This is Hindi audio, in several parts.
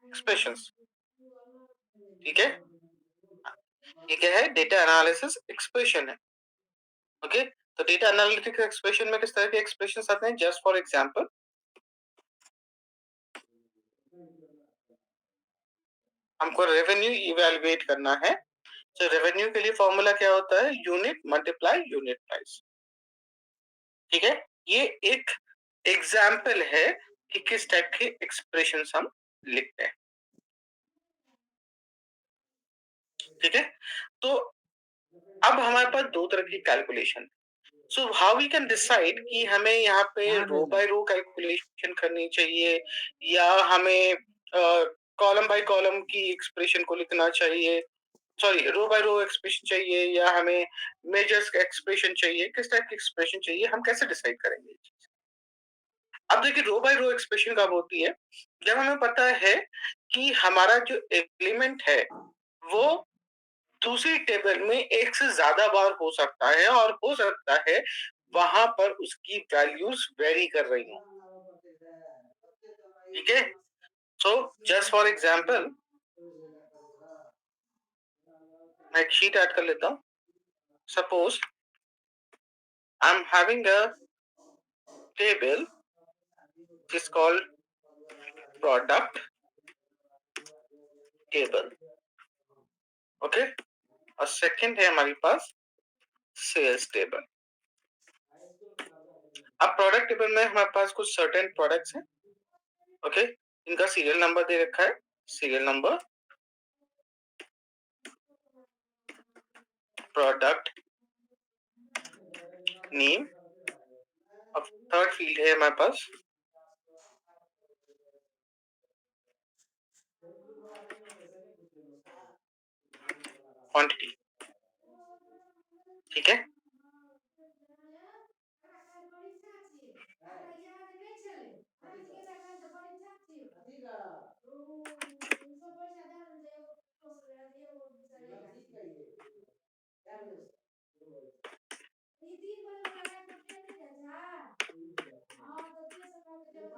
एक्सप्रेशंस। ठीक है, ये क्या है? डेटा एनालिसिस एक्सप्रेशन है। ओके, तो डेटा एनालिटिक्स एक्सप्रेशन में किस तरह के एक्सप्रेशंस आते हैं? जस्ट फॉर एग्जांपल, हमको रेवेन्यू इवैल्यूएट करना है, तो रेवेन्यू के लिए फॉर्मूला क्या होता है? Unit multiply unit price. ठीक है, ये एक एग्जाम्पल है कि किस टाइप के एक्सप्रेशंस हम लिखते हैं। ठीक है, तो अब हमारे पास दो तरह की calculation. So how we can decide कि हमें यहाँ पे रो बाय रो कैलकुलेशन करनी चाहिए या हमें कॉलम बाय कॉलम की एक्सप्रेशन को लिखना चाहिए, sorry row by row expression चाहिए, या हमें मेजर्स का एक्सप्रेशन चाहिए, किस टाइप की एक्सप्रेशन चाहिए, हम कैसे डिसाइड करेंगे? अब देखिए, रो बाय रो एक्सप्रेशन कब होती है? जब हमें पता है कि हमारा जो एलिमेंट है वो दूसरी टेबल में एक से ज्यादा बार हो सकता है, और हो सकता है वहां पर उसकी वैल्यूज वेरी कर रही हैं। ठीक है, सो जस्ट फॉर एग्जांपल, मैं एक शीट ऐड कर लेता हूं। Suppose I am having a table is called product table. Okay, और सेकंड है हमारे पास सेल्स टेबल। अब प्रोडक्ट टेबल में हमारे पास कुछ सर्टेन प्रोडक्ट्स हैं। ओके, इनका सीरियल नंबर दे रखा है, सीरियल नंबर, प्रोडक्ट नेम। अब थर्ड फील्ड है हमारे पास क्वांटिटी। ठीक है,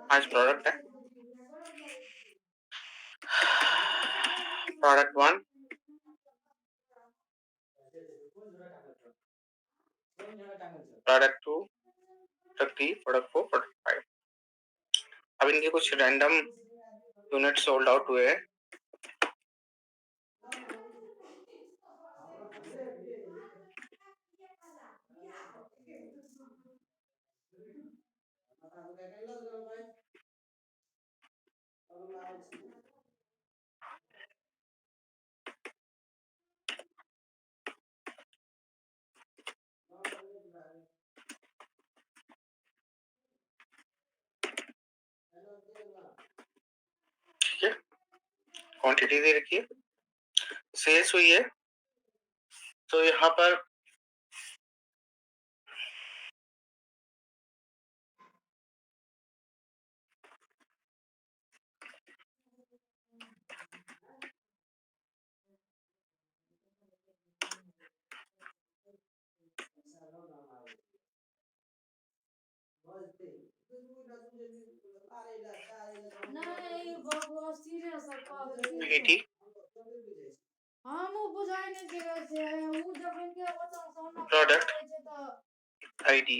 आज प्रोडक्ट है, product 1, product 2, product 3, product 4, product 5। अब इनके कुछ रैंडम यूनिट सोल्ड आउट हुए हैं। ठीक है, क्वांटिटी दे रखी है, सेल्स हुई है, तो यहाँ पर पीटी, प्रोडक्ट आईडी।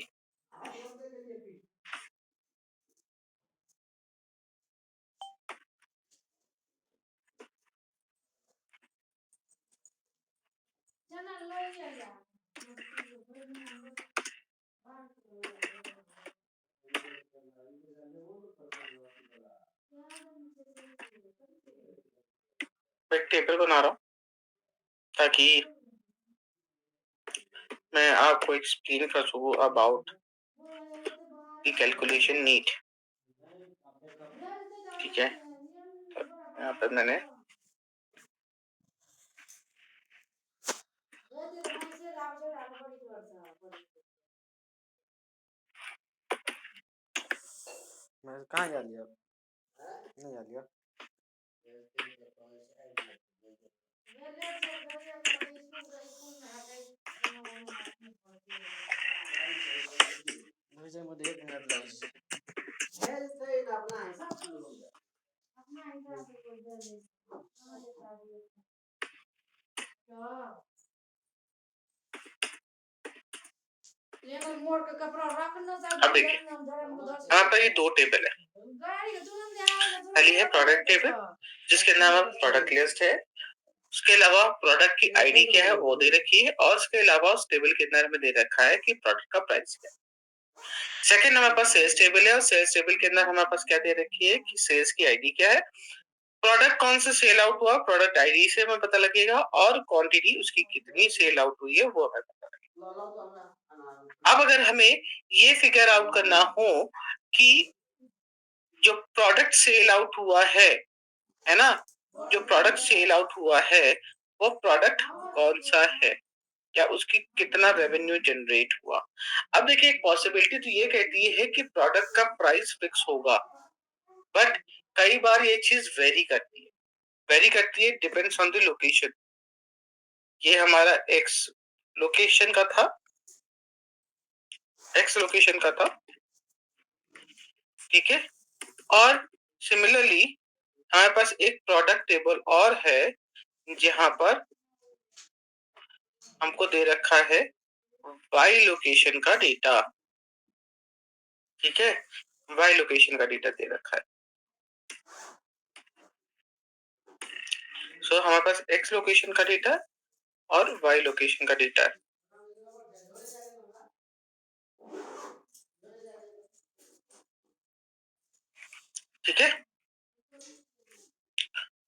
मैं एक टेबल बना रहा हूँ ताकि मैं आपको एक्सप्लेन कर सकूँ अबाउट द कैलकुलेशन नीड। ठीक है, तो यहाँ पर मैंने कहाँ जा लिया? नहीं जा लिया। मुझे 1 मिनट लगे। अब देखिए, यहाँ पर ये 2 टेबल है। पहली है प्रोडक्ट टेबल, जिसके अंदर हमारा प्रोडक्ट लिस्ट है। उसके अलावा प्रोडक्ट की आईडी क्या है वो दे रखी है, और उसके अलावा उस टेबल के अंदर हमें दे रखा है कि प्रोडक्ट का प्राइस क्या है। सेकंड हमारे पास सेल्स टेबल है, और सेल्स टेबल के अंदर हमारे पास क्या दे रखी है कि सेल्स की आईडी क्या है, प्रोडक्ट कौन सा सेल आउट हुआ प्रोडक्ट आईडी से हमें पता लगेगा, और क्वांटिटी उसकी कितनी सेल आउट हुई है वो हमें पता लगेगा। अब अगर हमें ये फिगर आउट करना हो कि जो प्रोडक्ट सेल आउट हुआ है ना, जो प्रोडक्ट सेल आउट हुआ है वो प्रोडक्ट कौन सा है, क्या उसकी कितना रेवेन्यू जनरेट हुआ। अब देखिए, एक पॉसिबिलिटी तो ये कहती है कि प्रोडक्ट का प्राइस फिक्स होगा, बट कई बार ये चीज वेरी करती है, डिपेंड्स ऑन द लोकेशन। ये हमारा लोकेशन का था एक्स लोकेशन का था, ठीक है। और सिमिलरली हमारे पास एक प्रोडक्ट टेबल और है, जहां पर हमको दे रखा है वाई लोकेशन का डेटा, ठीक है। वाई लोकेशन का डेटा दे रखा है। सो हमारे पास एक्स लोकेशन का डेटा और वाई लोकेशन का डेटा है, ठीक है।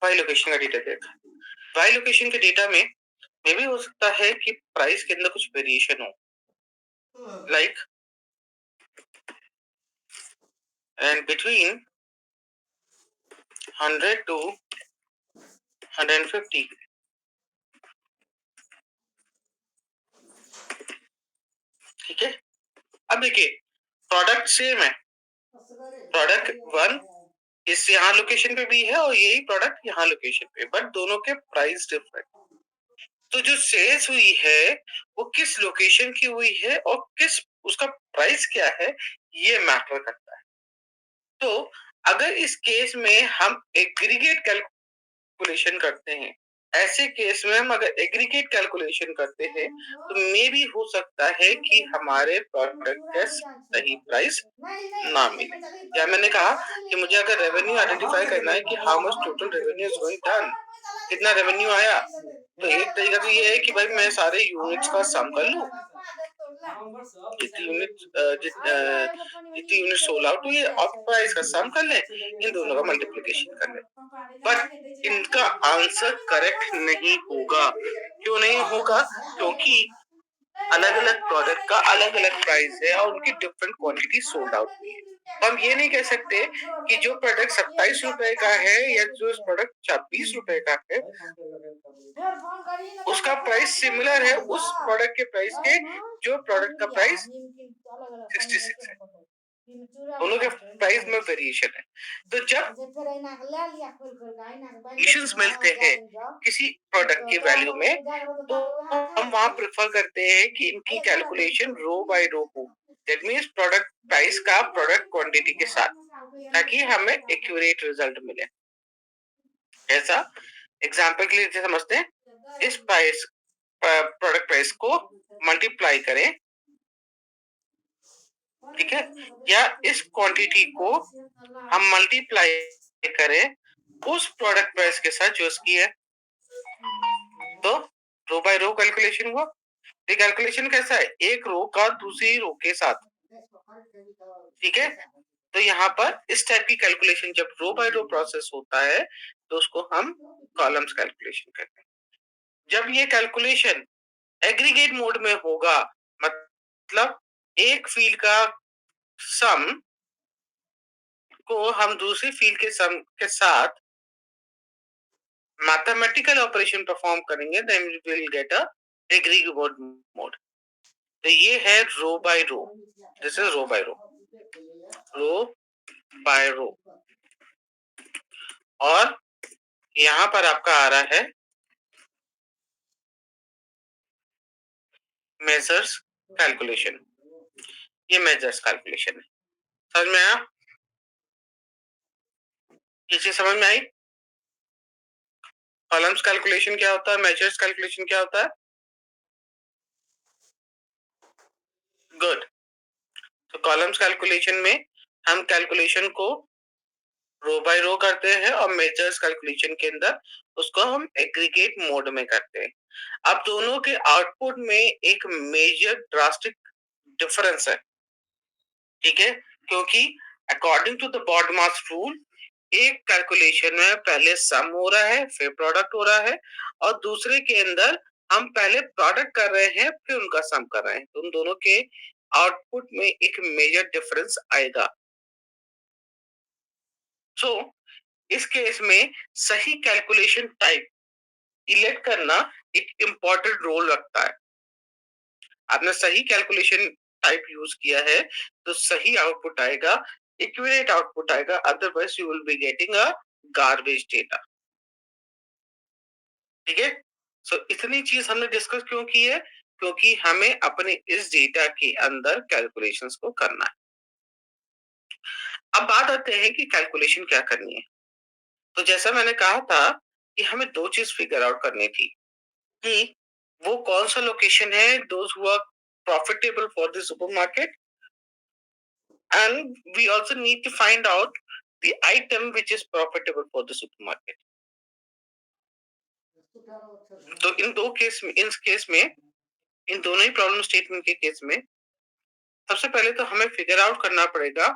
वाई लोकेशन का डेटा दे रखा है। वाई लोकेशन के डेटा में मे भी हो सकता है कि प्राइस के अंदर कुछ वेरिएशन हो, लाइक एंड बिटवीन 100 to 150, ठीक है। अब देखिए, प्रोडक्ट सेम है, प्रोडक्ट 1 इस यहाँ लोकेशन पे भी है और यही प्रोडक्ट यहाँ लोकेशन पे, बट दोनों के प्राइस डिफरेंट। तो जो सेल्स हुई है वो किस लोकेशन की हुई है और किस उसका प्राइस क्या है, ये मैटर करता है। तो अगर इस केस में हम एग्रीगेट कैलकुलेशन करते हैं, ऐसे केस में हम अगर एग्रीगेट कैलकुलेशन करते हैं तो मे भी हो सकता है कि हमारे प्रोडक्ट का सही प्राइस ना मिले। या मैंने कहा कि मुझे अगर रेवेन्यू आइडेंटिफाई करना है कि how much total revenue is going done, कितना रेवेन्यूज आया, तो एक तरीका तो ये है कि भाई मैं सारे यूनिट्स का सम कर लूं, जितनी यूनिट सोल्ड आउट हुई है और प्राइस का सम कर लें, इन दोनों का मल्टीप्लिकेशन कर लें। बट इनका आंसर करेक्ट नहीं होगा। क्यों नहीं होगा? क्योंकि अलग अलग प्रोडक्ट का अलग अलग प्राइस है और उनकी डिफरेंट क्वांटिटी सोल्ड आउट हुई है। तो हम ये नहीं कह सकते कि जो प्रोडक्ट 27 रुपए का है या जो प्रोडक्ट 26 रुपए का है उसका प्राइस सिमिलर है उस प्रोडक्ट के प्राइस के जो प्रोडक्ट का प्राइस 66 है। दोनों के प्राइस में वेरिएशन है। तो जब वेरिएशंस मिलते हैं किसी प्रोडक्ट की वैल्यू में, तो हम वहां प्रेफर करते हैं कि इनकी कैलकुलेशन रो बाय रो हो। दैट मींस प्रोडक्ट प्राइस का प्रोडक्ट क्वांटिटी के साथ, ताकि हमें एक्यूरेट रिजल्ट मिले। ऐसा एग्जांपल के लिए समझते हैं, इस प्राइस प्रोडक्ट प्राइस को मल्टीप्लाई करें, ठीक है, या इस क्वांटिटी को हम मल्टीप्लाई करें उस प्रोडक्ट प्राइस के साथ जो उसकी है, तो रो बाय रो कैलकुलेशन हुआ। ये कैलकुलेशन कैसा है? एक रो का दूसरी रो के साथ, ठीक है। तो यहाँ पर इस टाइप की कैलकुलेशन जब रो बाय रो प्रोसेस होता है तो उसको हम कॉलम्स कैलकुलेशन कहते हैं। जब ये कैलकुलेशन एग्रीगेट मोड में होगा, मतलब एक फील्ड का सम को हम दूसरी फील्ड के सम के साथ मैथमेटिकल ऑपरेशन परफॉर्म करेंगे, then we will get a aggregate mode. तो ये है row by row, this is row by row, row by row. और यहाँ पर आपका आ रहा है मेजर्स कैलकुलेशन, ये मेजर्स कैलकुलेशन है। समझ में आया? ये चीज समझ में आई? कॉलम्स कैलकुलेशन क्या होता है, मेजर्स कैलकुलेशन क्या होता है? गुड। तो कॉलम्स कैलकुलेशन में हम कैलकुलेशन को रो बाय रो करते हैं और मेजर्स कैलकुलेशन के अंदर उसको हम एग्रीगेट मोड में करते हैं। अब दोनों के आउटपुट में एक मेजर ड्रास्टिक डिफरेंस है, ठीक है? क्योंकि according to the BODMAS rule एक कैलकुलेशन में पहले सम हो रहा है फिर प्रोडक्ट हो रहा है, और दूसरे के अंदर हम पहले प्रोडक्ट कर रहे हैं फिर उनका सम कर रहे हैं, तो उन दोनों के आउटपुट में एक मेजर डिफरेंस आएगा। सो इस केस में सही कैलकुलेशन टाइप इलेक्ट करना एक इंपॉर्टेंट रोल रखता है। आपने सही कैलकुलेशन टाइप यूज किया है तो सही आउटपुट आएगा, एक्यूरेट आउटपुट आएगा, otherwise you will be getting a garbage data. ठीक है? सो इतनी चीज हमने डिस्कस क्यों की है? क्योंकि हमें अपने इस डेटा के अंदर कैलकुलेशंस को करना है। अब बात आते हैं कि कैलकुलेशन क्या करनी है। तो जैसा मैंने कहा था कि हमें दो चीज फिगर आउट करनी थी कि वो कौन सा लोकेशन है those who are profitable for the supermarket, and we also need to find out the item which is profitable for the supermarket. तो इन दो केस में, इन केस में, इन दोनों ही प्रॉब्लम स्टेटमेंट के केस में सबसे पहले तो हमें फिगर आउट करना पड़ेगा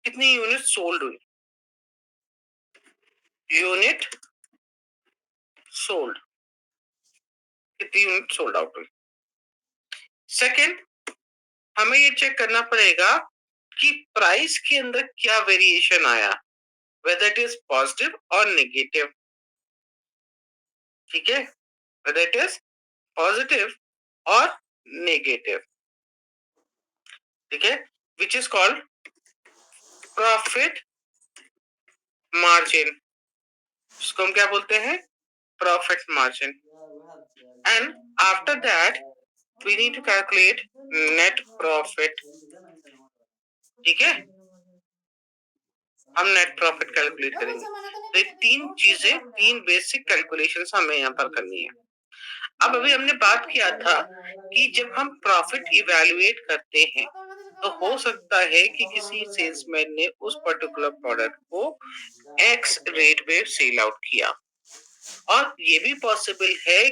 कितनी यूनिट सोल्ड हुई। यूनिट सोल्ड, कितनी यूनिट सोल्ड आउट हुई। सेकंड, हमें ये चेक करना पड़ेगा कि प्राइस के अंदर क्या वेरिएशन आया, whether it is positive or negative। ठीक है, whether it is positive or negative। ठीक है, which is called profit margin. इसको हम क्या बोलते हैं? Profit margin. And after that we need to calculate net profit. ठीक है, हम नेट प्रॉफिट कैलकुलेट करेंगे। तो ये तीन चीजें, तीन बेसिक कैलकुलेशन हमें यहाँ पर करनी है। अब अभी हमने बात किया था कि जब हम प्रॉफिट इवैल्यूएट करते हैं तो हो सकता है कि किसी सेल्समैन ने उस पर्टिकुलर प्रोडक्ट को एक्स रेट पे सेल आउट किया, और ये भी पॉसिबल है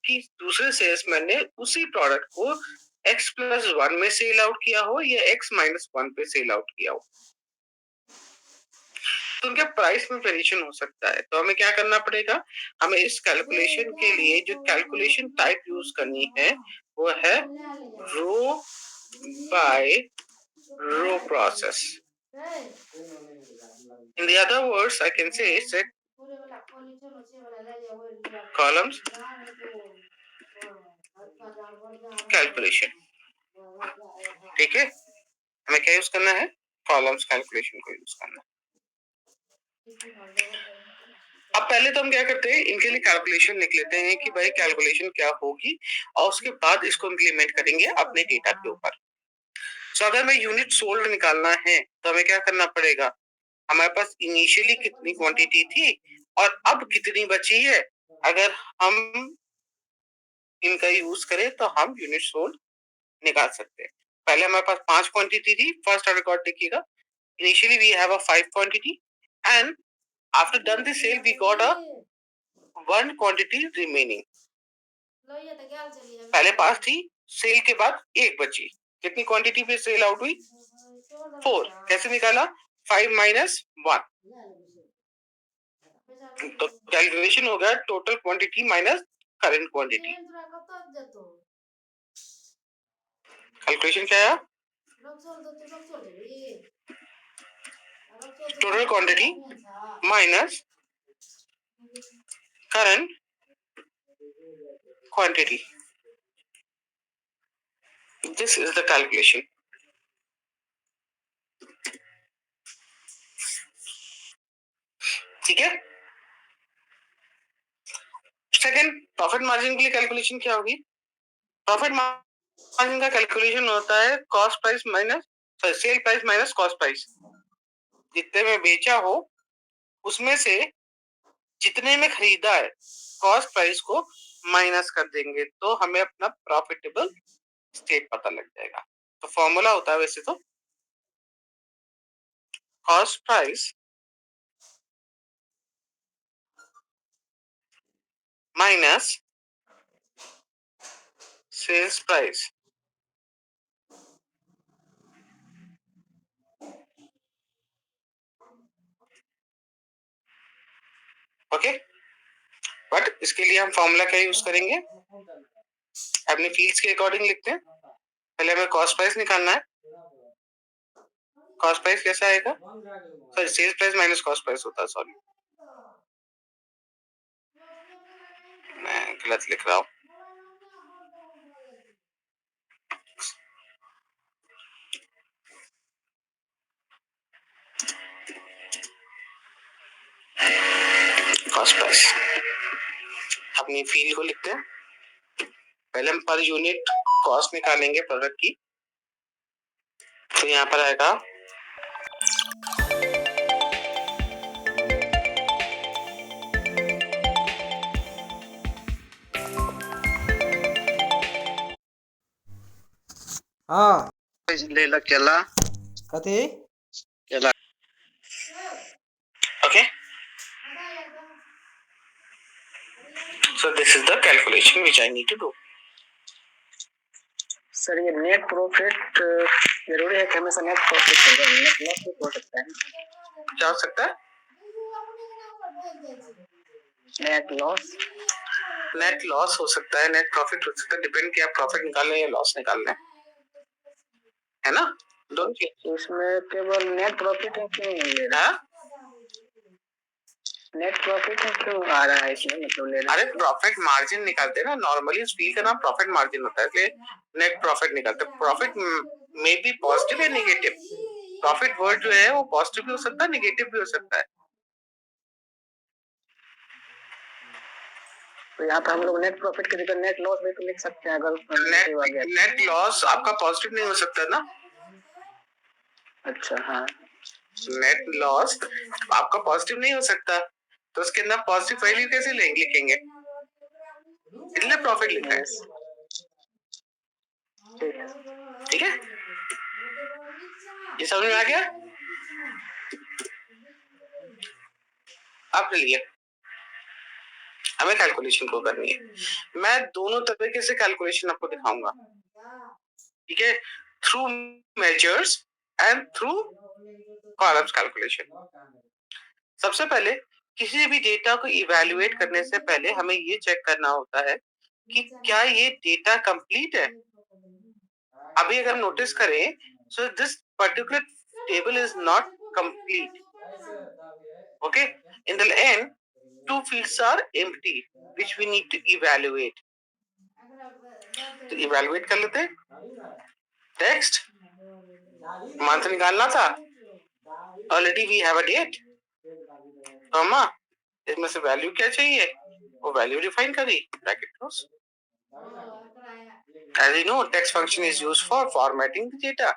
कि दूसरे सेल्समैन ने उसी प्रोडक्ट को x+1 में सेल आउट किया हो या x-1 पे सेल आउट किया हो, तो उनके प्राइस में वेरिएशन हो सकता है। तो हमें क्या करना पड़ेगा? हमें इस कैलकुलेशन के लिए जो कैलकुलेशन टाइप यूज करनी है वो है row by row process. In the other words, I can say set columns calculation. ठीक है, हमें क्या यूज करना है? कॉलम्स कैलकुलेशन को यूज करना है। अब पहले तो हम क्या करते हैं, इनके लिए कैलकुलेशन लिख लेते हैं कि भाई कैलकुलेशन क्या होगी, और उसके बाद इसको इंप्लीमेंट करेंगे अपने डेटा के ऊपर। सो अगर मैं यूनिट सोल्ड निकालना है तो हमें क्या करना पड़ेगा? हमारे पास इनिशियली कितनी क्वांटिटी थी और अब कितनी बची है। अगर हम इनका यूज करें तो हम यूनिट सोल्ड निकाल सकते हैं। पहले हमारे पास 5 क्वांटिटी थी, फर्स्ट रिकॉर्ड देखिएगा। Initially we have a 5 quantity and after done the sale we got a 1 quantity remaining. पहले 5 थी, सेल के बाद 1 बची। कितनी क्वांटिटी पे सेल आउट हुई? 4। कैसे निकाला? 5 माइनस 1। तो कैलकुलेशन हो गया total quantity minus current quantity. Calculation क्या है? Total quantity minus current quantity. This is the calculation. ठीक है, सेकंड, प्रॉफिट मार्जिन के लिए कैलकुलेशन क्या होगी? प्रॉफिट मार्जिन का कैलकुलेशन होता है cost price minus, sale price minus cost price. जितने में बेचा हो उसमें से जितने में खरीदा है कॉस्ट प्राइस को माइनस कर देंगे तो हमें अपना प्रॉफिटेबल स्टेट पता लग जाएगा। तो फॉर्मूला होता है वैसे तो cost price minus sales price. Okay, but इसके लिए हम फॉर्मूला क्या यूज करेंगे, अपने फील्ड्स के अकॉर्डिंग लिखते हैं। पहले हमें कॉस्ट प्राइस निकालना है। कॉस्ट प्राइस कैसा आएगा, sorry sales price minus cost price होता है, सॉरी मैं गलत लिख रहा हूँ। कॉस्ट प्राइस अपनी फील्ड को लिखते हैं। पहले हम पर यूनिट कॉस्ट निकालेंगे प्रोडक्ट की, तो यहाँ पर आएगा हाँ लेला केला कथी केला। Okay, so this is the calculation which I need to do. Sir ये नेट प्रॉफिट जरूरी है कि हमेशा नेट प्रॉफिट होगा, नेट लॉस भी हो सकता है। क्या हो सकता है, नेट लॉस, नेट लॉस हो सकता है, नेट प्रॉफिट हो सकता है, डिपेंड कि आप प्रॉफिट निकाल रहे हैं या लॉस निकाल रहे हैं, है ना। डोंट यू इसमें केवल नेट प्रॉफिट क्यों नहीं ले रहा, नेट प्रॉफिट क्यों आ रहा है इसमें, मतलब ले रहा है। अरे प्रॉफिट मार्जिन निकालते हैं ना, नॉर्मली उस फील का नाम प्रॉफिट मार्जिन होता है, इसलिए नेट प्रॉफिट निकालते हैं। प्रॉफिट मे बी पॉजिटिव या नेगेटिव, प्रॉफिट वर्ड जो है वो पॉजिटिव भी हो सकता है, नेगेटिव भी हो सकता है। तो यहाँ पे हम लोग नेट प्रॉफिट की जगह नेट लॉस भी तो लिख सकते हैं, अगर नेट लॉस आपका पॉजिटिव नहीं हो सकता ना। अच्छा हाँ, नेट लॉस आपका पॉजिटिव नहीं हो सकता, तो उसके अंदर पॉजिटिव वैल्यू कैसे लिखेंगे, इसलिए प्रॉफिट लिखा है। ठीक है, ये समझ में आ गया आपके लिए। हमें कैलकुलेशन को करनी है, मैं दोनों तरीके से कैलकुलेशन आपको दिखाऊंगा, ठीक है, through measures and through columns calculation. सबसे पहले किसी भी डेटा को इवैल्यूएट करने से पहले हमें ये चेक करना होता है कि क्या ये डेटा कंप्लीट है। अभी अगर नोटिस करें, so this particular table is not complete. Okay, in the end two fields are empty which we need to evaluate. तो evaluate कर लेते हैं। टेक्स्ट मंथ निकालना था, already we have a date, comma इसमें से वैल्यू क्या चाहिए, वो वैल्यू डिफाइन करी, bracket close. As you know, text function is used for formatting the data.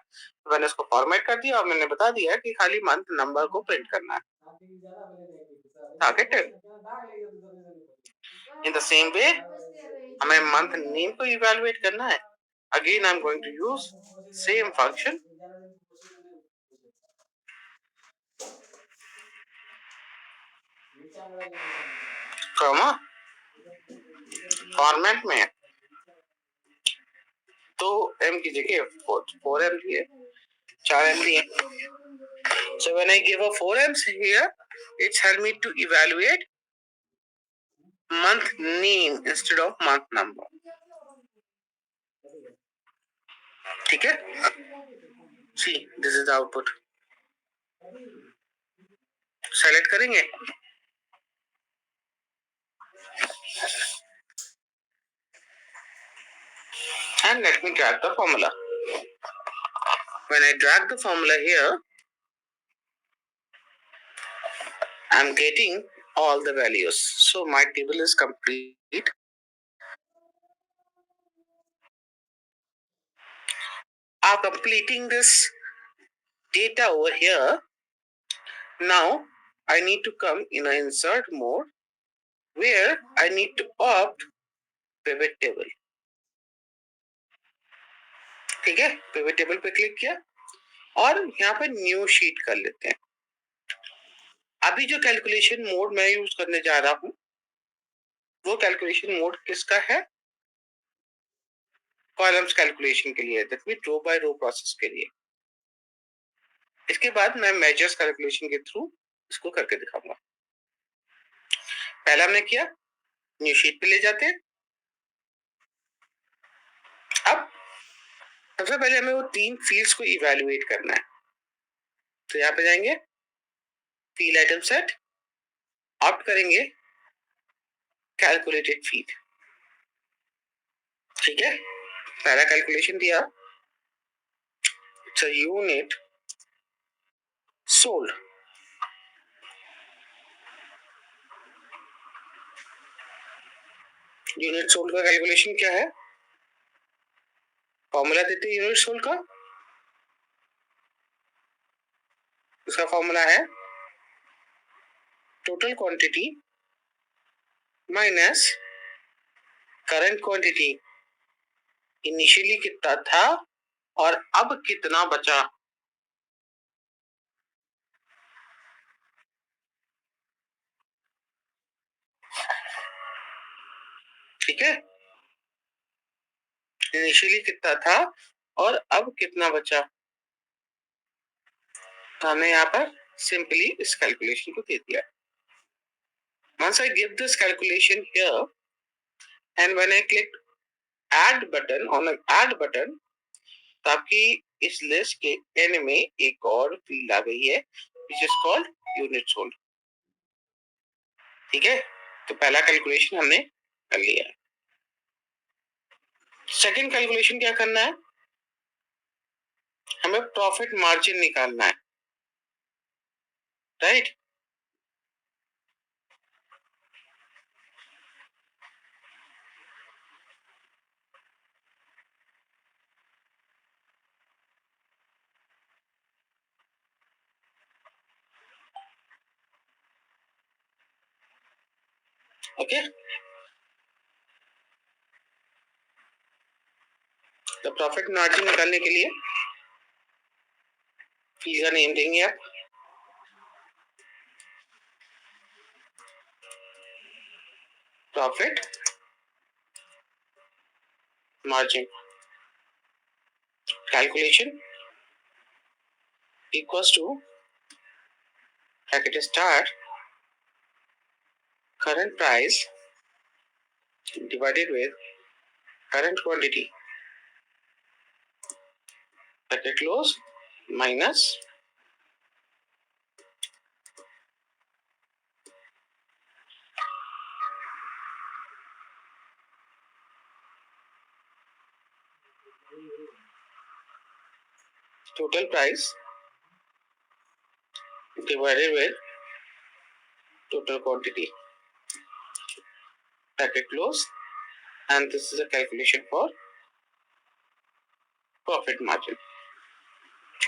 मैंने इसको फॉर्मेट कर दिया और मैंने बता दिया कि खाली मंथ नंबर को प्रिंट करना है। Target it. In the same way, हमें मंथ नेम को इवैल्यूएट करना है। Again, I'm going to use same function. Comma format में तो m की जगह 4m दिए, 4m दिए। So when I give a 4m here, it's help me to evaluate month name instead of month number. ठीक है, see this is the output. Select करेंगे, and let me drag the formula. When I drag the formula here, I'm getting all the values. So my table is complete. I'm completing this data over here. Now I need to come in an insert mode where I need to opt pivot table. ठीक है, pivot table पे क्लिक किया और यहाँ पे न्यू शीट कर लेते हैं। अभी जो कैलकुलेशन मोड मैं यूज करने जा रहा हूं वो कैलकुलेशन मोड किसका है? कॉलम्स कैलकुलेशन के लिए, that mean row by row process के लिए। इसके बाद मैं मेजर्स कैलकुलेशन के थ्रू इसको करके दिखाऊंगा। पहला हमने किया, न्यू शीट पे ले जाते हैं। अब सबसे पहले हमें वो 3 फील्ड्स को इवैल्यूएट करना है। तो यहाँ पे जाएंगे, फील्ड आइटम सेट, ऑप्ट करेंगे कैलकुलेटेड फील्ड। ठीक है, पहला कैलकुलेशन दिया, it's a unit sold. Unit sold का कैलकुलेशन क्या है? फॉर्मूला देते हैं यूनिट सोल्ड का। उसका फॉर्मूला है total quantity minus current quantity. Initially कितना था और अब कितना बचा। ठीक है, इनिशियली कितना था और अब कितना बचा। तो हमने यहाँ पर सिंपली इस कैलकुलेशन को दे दिया। Once I give this calculation here and when I click add button on an add button, तो आपकी इस लिस्ट के एंड में एक और फील्ड आ गई है which is called unit sold। ठीक है, तो पहला कैलकुलेशन हमने कर लिया। सेकंड कैलकुलेशन क्या करना है? हमें प्रॉफिट मार्जिन निकालना है, राइट? ओके, तो प्रॉफिट मार्जिन निकालने के लिए फील्ड का नेम देंगे आप, profit margin calculation equals to bracket start current price divided with current quantity bracket close minus total price divided with total quantity bracket close, and this is a calculation for profit margin।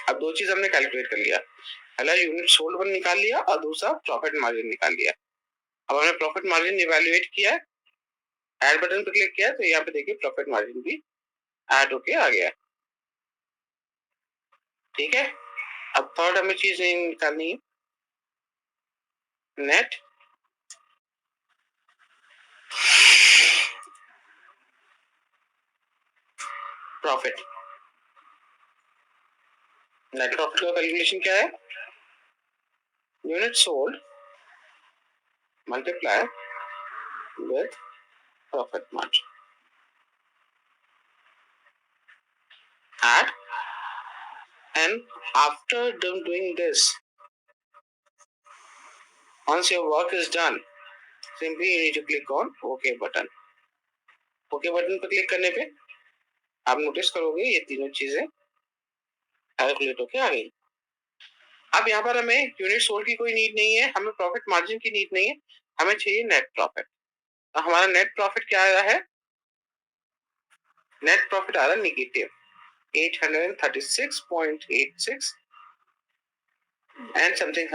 अब दो चीज हमने कैलकुलेट कर लिया, पहला यूनिट सोल्ड वन निकाल लिया और दूसरा प्रॉफिट मार्जिन निकाल लिया। अब हमने प्रॉफिट मार्जिन इवैल्यूएट किया है, ऐड बटन पर क्लिक किया तो यहाँ पे देखिए प्रॉफिट मार्जिन भी ऐड होके आ गया। ठीक है, अब थर्ड हमें चीज निकालनी है, नेट प्रॉफिट। नेट प्रॉफिट का कैलकुलेशन क्या है? Unit sold multiply with profit margin, add, and after doing this, once your work is done, simply you need to click on OK button। OK button पर क्लिक करने पे आप नोटिस करोगे ये तीनों चीजें कैलकुलेट होके आ गई। अब यहाँ पर हमें यूनिट सोल्ड की कोई नीड नहीं है, हमें प्रॉफिट मार्जिन की नीड नहीं है, हमें चाहिए नेट प्रॉफिट। तो हमारा नेट प्रॉफिट क्या आ रहा है? नेट प्रॉफिट आ रहा है negative 836.86 and something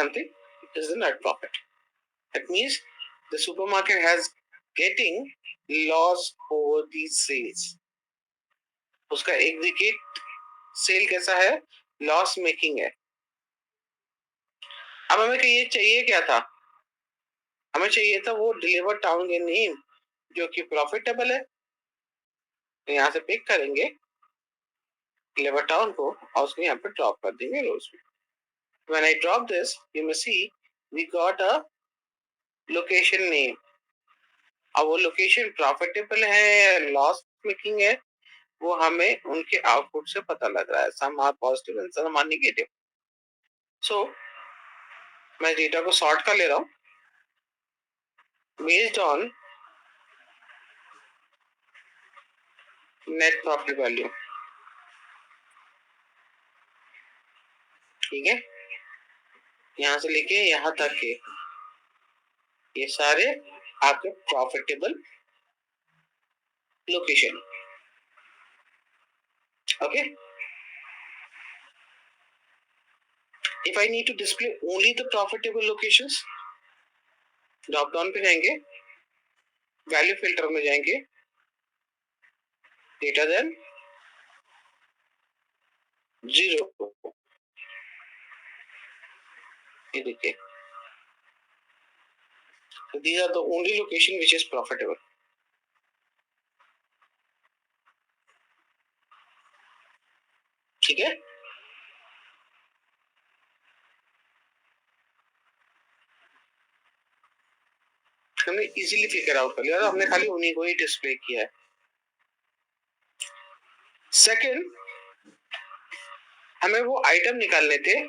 is the net profit। That means the supermarket has getting loss over these sales. उसका एग्जीक्यूट सेल कैसा है? लॉस मेकिंग है। अब हमें ये चाहिए क्या था? हमें चाहिए था वो डिलीवर टाउन के नेम जो कि प्रॉफिटेबल है। तो यहाँ से पिक करेंगे डिलीवर टाउन को और उसको यहाँ पे ड्रॉप कर देंगे रोज में। When I drop this, you may see we got a location name. अब वो लोकेशन प्रॉफिटेबल है, लॉस मेकिंग है, वो हमें उनके आउटपुट से पता लग रहा है। Some are positive and some are negative. So मैं डेटा को सॉर्ट कर ले रहा हूँ based on net profit value. ठीक है, यहाँ से लेके यहाँ तक के ये सारे आपके profitable location. Okay, if I need to display only the profitable locations, drop down पे जाएंगे, वैल्यू फिल्टर में जाएंगे, डेटा देन 0, ये देखिए, these are the only location which is profitable. ठीक है, हमने इजीली फिगर आउट कर लिया और हमने खाली उन्हीं को ही डिस्प्ले किया है। सेकंड, हमें वो आइटम निकालने थे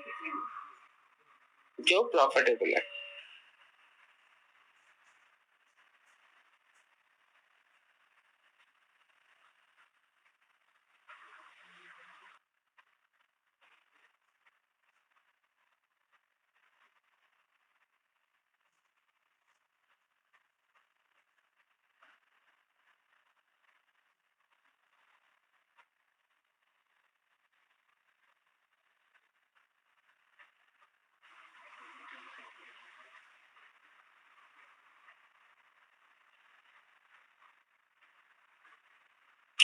जो प्रॉफिटेबल है।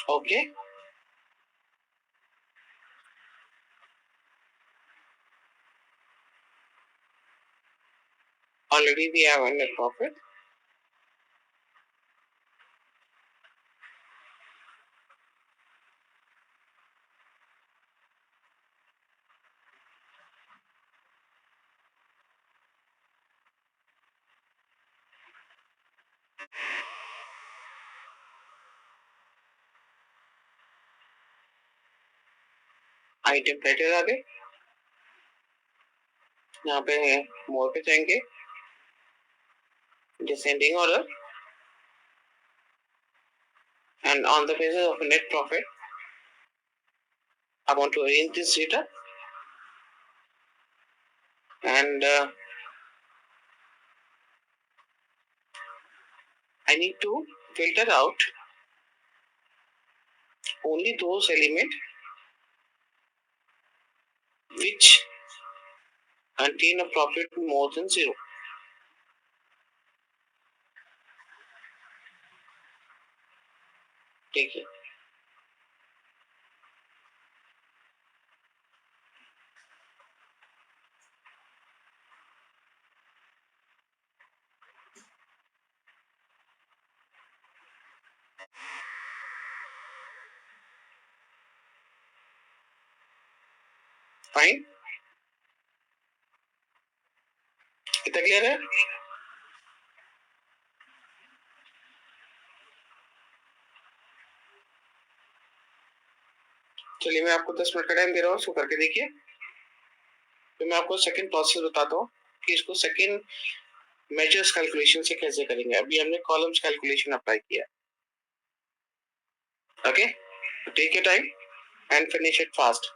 Okay, already we have net profit. Item title आ गए, यहाँ पे मोर पे जाएंगे, descending order, and on the basis of net profit I want to arrange this data and I need to filter out only those elements which contain a profit more than 0. ठीक है, फाइन, कितना क्लियर है? चलिए मैं आपको 10 मिनट का टाइम दे रहा हूँ, इसको करके देखिए। तो मैं आपको सेकंड प्रोसेस बताता हूँ कि इसको सेकंड मेजर्स कैलकुलेशन से कैसे करेंगे। अभी हमने कॉलम्स कैलकुलेशन अप्लाई किया। Okay, take your time and finish it fast.